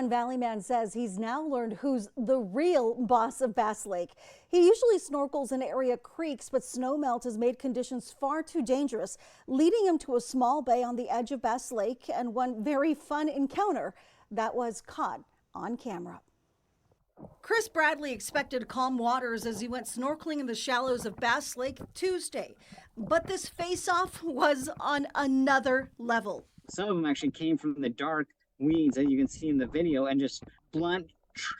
31 Valley man says he's now learned who's the real boss of Bass Lake. He usually snorkels in area creeks, but snowmelt has made conditions far too dangerous, leading him to a small bay on the edge of Bass Lake and one very fun encounter that was caught on camera. Chris Bradley expected calm waters as he went snorkeling in the shallows of Bass Lake Tuesday, but this face-off was on another level. Some of them actually came from the dark weeds that you can see in the video and just blunt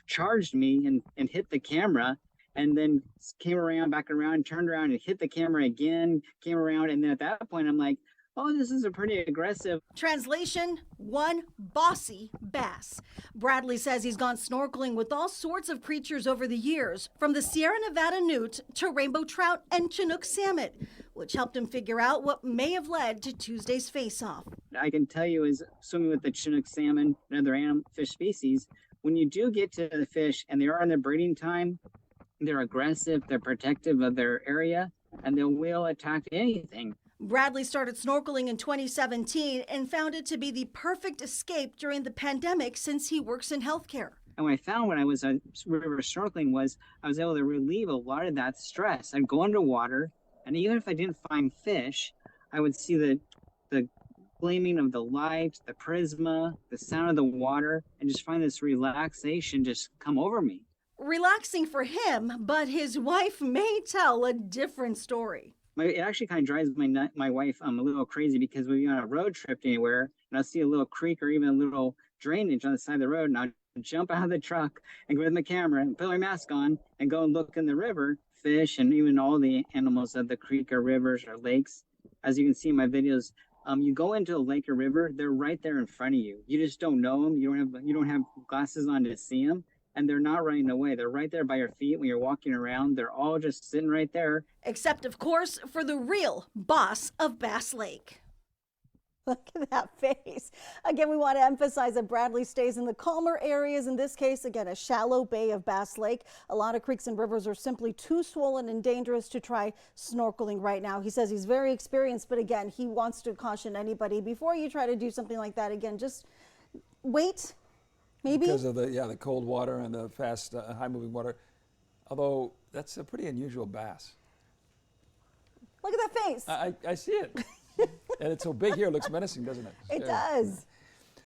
charged me and hit the camera, and then came around, back around, turned around and hit the camera again, came around, and then at that point I'm like, oh, this is a pretty aggressive. Translation, one bossy bass. Bradley says he's gone snorkeling with all sorts of creatures over the years, from the Sierra Nevada newt to rainbow trout and Chinook salmon, which helped him figure out what may have led to Tuesday's face-off. I can tell you is swimming with the Chinook salmon and other fish species, when you do get to the fish and they are in their breeding time, they're aggressive, they're protective of their area, and they will attack anything. Bradley started snorkeling in 2017 and found it to be the perfect escape during the pandemic since he works in healthcare. And what I found when I was river snorkeling was I was able to relieve a lot of that stress. I'd go underwater, and even if I didn't find fish, I would see the gleaming of the light, the prisma, the sound of the water, and just find this relaxation just come over me. Relaxing for him, but his wife may tell a different story. It actually kind of drives my wife a little crazy, because we'll be on a road trip anywhere and I'll see a little creek or even a little drainage on the side of the road, and I'll jump out of the truck and go with my camera and put my mask on and go and look in the river, fish, and even all the animals of the creek or rivers or lakes. As you can see in my videos, you go into a lake or river, they're right there in front of you. You just don't know them. You don't have glasses on to see them. And they're not running away. They're right there by your feet when you're walking around. They're all just sitting right there. Except, of course, for the real boss of Bass Lake. Look at that face. Again, we want to emphasize that Bradley stays in the calmer areas. In this case, again, a shallow bay of Bass Lake. A lot of creeks and rivers are simply too swollen and dangerous to try snorkeling right now. He says he's very experienced, but again, he wants to caution anybody before you try to do something like that. Again, just wait. Maybe? Because of the cold water and the fast, high-moving water. Although, that's a pretty unusual bass. Look at that face. I see it. And it's so big here, it looks menacing, doesn't it? It does.